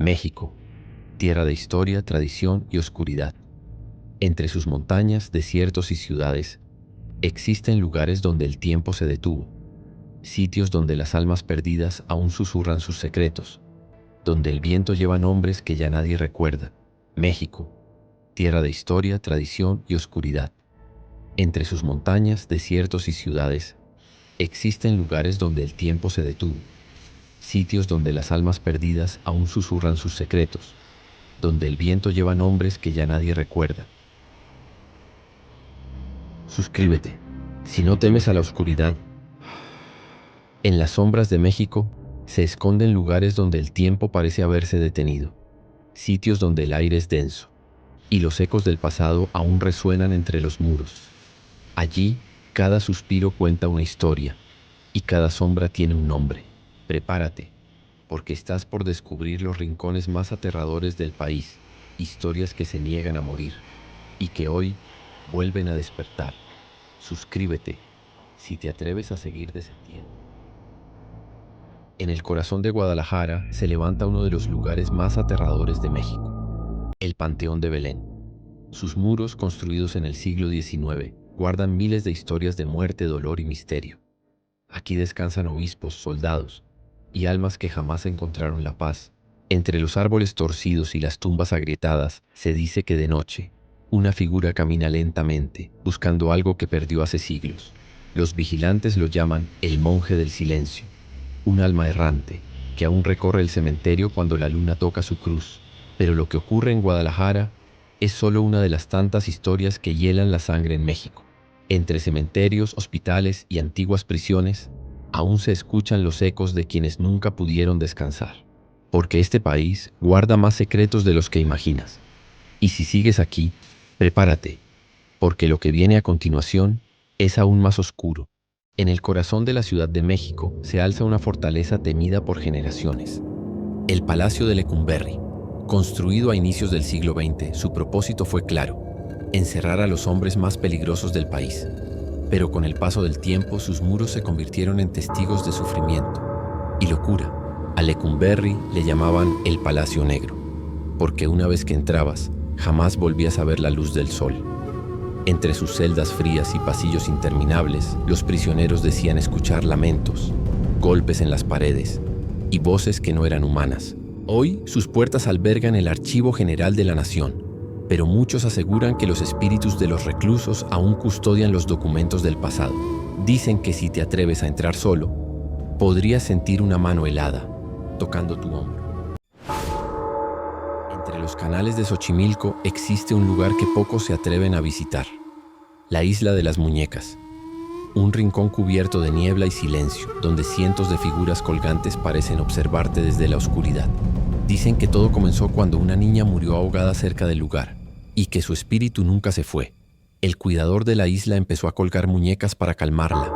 México, tierra de historia, tradición y oscuridad. Entre sus montañas, desiertos y ciudades, existen lugares donde el tiempo se detuvo, sitios donde las almas perdidas aún susurran sus secretos, donde el viento lleva nombres que ya nadie recuerda. México, tierra de historia, tradición y oscuridad. Entre sus montañas, desiertos y ciudades, existen lugares donde el tiempo se detuvo, sitios donde las almas perdidas aún susurran sus secretos, donde el viento lleva nombres que ya nadie recuerda. Suscríbete, si no temes a la oscuridad. En las sombras de México se esconden lugares donde el tiempo parece haberse detenido, sitios donde el aire es denso y los ecos del pasado aún resuenan entre los muros. Allí, cada suspiro cuenta una historia y cada sombra tiene un nombre. Prepárate, porque estás por descubrir los rincones más aterradores del país, historias que se niegan a morir y que hoy vuelven a despertar. Suscríbete si te atreves a seguir descendiendo. En el corazón de Guadalajara se levanta uno de los lugares más aterradores de México, el Panteón de Belén. Sus muros, construidos en el siglo XIX, guardan miles de historias de muerte, dolor y misterio. Aquí descansan obispos, soldados y almas que jamás encontraron la paz. Entre los árboles torcidos y las tumbas agrietadas, se dice que de noche, una figura camina lentamente, buscando algo que perdió hace siglos. Los vigilantes lo llaman el monje del silencio, un alma errante que aún recorre el cementerio cuando la luna toca su cruz. Pero lo que ocurre en Guadalajara es solo una de las tantas historias que hielan la sangre en México. Entre cementerios, hospitales y antiguas prisiones, aún se escuchan los ecos de quienes nunca pudieron descansar. Porque este país guarda más secretos de los que imaginas. Y si sigues aquí, prepárate, porque lo que viene a continuación es aún más oscuro. En el corazón de la Ciudad de México se alza una fortaleza temida por generaciones. El Palacio de Lecumberri. Construido a inicios del siglo XX, su propósito fue claro: encerrar a los hombres más peligrosos del país. Pero con el paso del tiempo, sus muros se convirtieron en testigos de sufrimiento y locura. A Lecumberri le llamaban el Palacio Negro, porque una vez que entrabas, jamás volvías a ver la luz del sol. Entre sus celdas frías y pasillos interminables, los prisioneros decían escuchar lamentos, golpes en las paredes y voces que no eran humanas. Hoy, sus puertas albergan el Archivo General de la Nación, pero muchos aseguran que los espíritus de los reclusos aún custodian los documentos del pasado. Dicen que si te atreves a entrar solo, podrías sentir una mano helada tocando tu hombro. Entre los canales de Xochimilco existe un lugar que pocos se atreven a visitar: la Isla de las Muñecas. Un rincón cubierto de niebla y silencio, donde cientos de figuras colgantes parecen observarte desde la oscuridad. Dicen que todo comenzó cuando una niña murió ahogada cerca del lugar, y que su espíritu nunca se fue. El cuidador de la isla empezó a colgar muñecas para calmarla,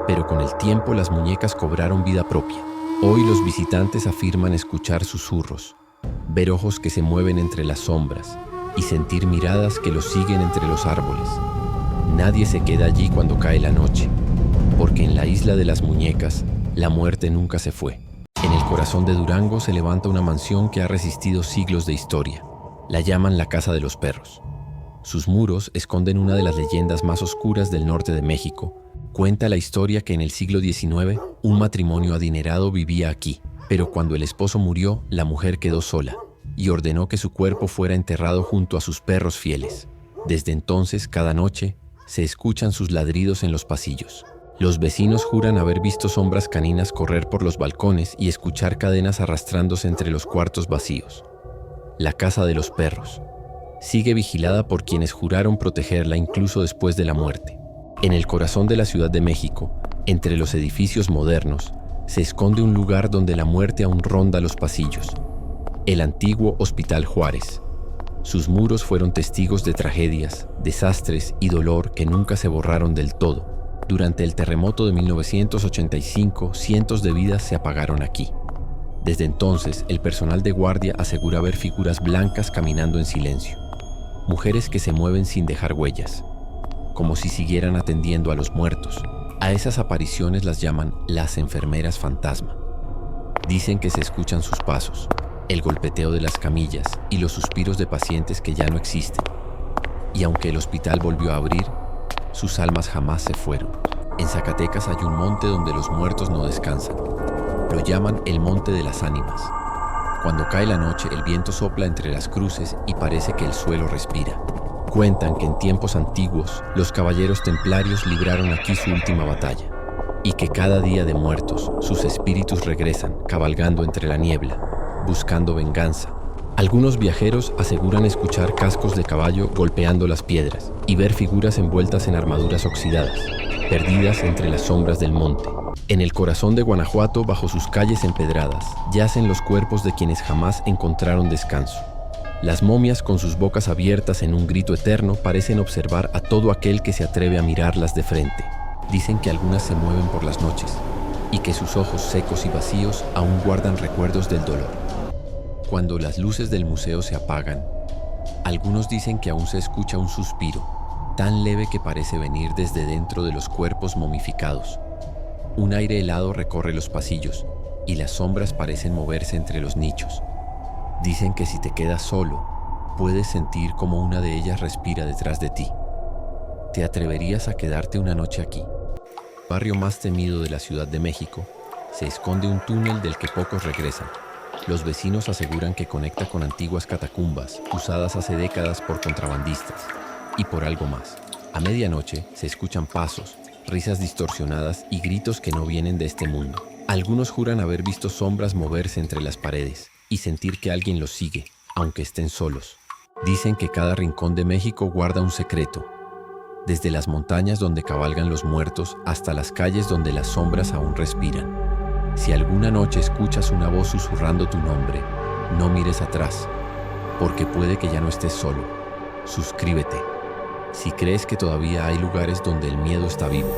pero con el tiempo las muñecas cobraron vida propia. Hoy los visitantes afirman escuchar susurros, ver ojos que se mueven entre las sombras y sentir miradas que los siguen entre los árboles. Nadie se queda allí cuando cae la noche, porque en la Isla de las Muñecas la muerte nunca se fue. En el corazón de Durango se levanta una mansión que ha resistido siglos de historia. La llaman la Casa de los Perros. Sus muros esconden una de las leyendas más oscuras del norte de México. Cuenta la historia que en el siglo XIX un matrimonio adinerado vivía aquí, pero cuando el esposo murió, la mujer quedó sola y ordenó que su cuerpo fuera enterrado junto a sus perros fieles. Desde entonces, cada noche, se escuchan sus ladridos en los pasillos. Los vecinos juran haber visto sombras caninas correr por los balcones y escuchar cadenas arrastrándose entre los cuartos vacíos. La Casa de los Perros sigue vigilada por quienes juraron protegerla incluso después de la muerte. En el corazón de la Ciudad de México, entre los edificios modernos, se esconde un lugar donde la muerte aún ronda los pasillos: el antiguo Hospital Juárez. Sus muros fueron testigos de tragedias, desastres y dolor que nunca se borraron del todo. Durante el terremoto de 1985, cientos de vidas se apagaron aquí. Desde entonces, el personal de guardia asegura ver figuras blancas caminando en silencio. Mujeres que se mueven sin dejar huellas, como si siguieran atendiendo a los muertos. A esas apariciones las llaman las enfermeras fantasma. Dicen que se escuchan sus pasos, el golpeteo de las camillas y los suspiros de pacientes que ya no existen. Y aunque el hospital volvió a abrir, sus almas jamás se fueron. En Zacatecas hay un monte donde los muertos no descansan. Lo llaman el Monte de las Ánimas. Cuando cae la noche, el viento sopla entre las cruces y parece que el suelo respira. Cuentan que en tiempos antiguos, los caballeros templarios libraron aquí su última batalla, y que cada día de muertos, sus espíritus regresan, cabalgando entre la niebla, buscando venganza. Algunos viajeros aseguran escuchar cascos de caballo golpeando las piedras y ver figuras envueltas en armaduras oxidadas, perdidas entre las sombras del monte. En el corazón de Guanajuato, bajo sus calles empedradas, yacen los cuerpos de quienes jamás encontraron descanso. Las momias, con sus bocas abiertas en un grito eterno, parecen observar a todo aquel que se atreve a mirarlas de frente. Dicen que algunas se mueven por las noches y que sus ojos secos y vacíos aún guardan recuerdos del dolor. Cuando las luces del museo se apagan, algunos dicen que aún se escucha un suspiro, tan leve que parece venir desde dentro de los cuerpos momificados. Un aire helado recorre los pasillos y las sombras parecen moverse entre los nichos. Dicen que si te quedas solo, puedes sentir como una de ellas respira detrás de ti. ¿Te atreverías a quedarte una noche aquí? El barrio más temido de la Ciudad de México, se esconde un túnel del que pocos regresan. Los vecinos aseguran que conecta con antiguas catacumbas usadas hace décadas por contrabandistas y por algo más. A medianoche se escuchan pasos, risas distorsionadas y gritos que no vienen de este mundo. Algunos juran haber visto sombras moverse entre las paredes y sentir que alguien los sigue, aunque estén solos. Dicen que cada rincón de México guarda un secreto, desde las montañas donde cabalgan los muertos hasta las calles donde las sombras aún respiran. Si alguna noche escuchas una voz susurrando tu nombre, no mires atrás, porque puede que ya no estés solo. Suscríbete si crees que todavía hay lugares donde el miedo está vivo.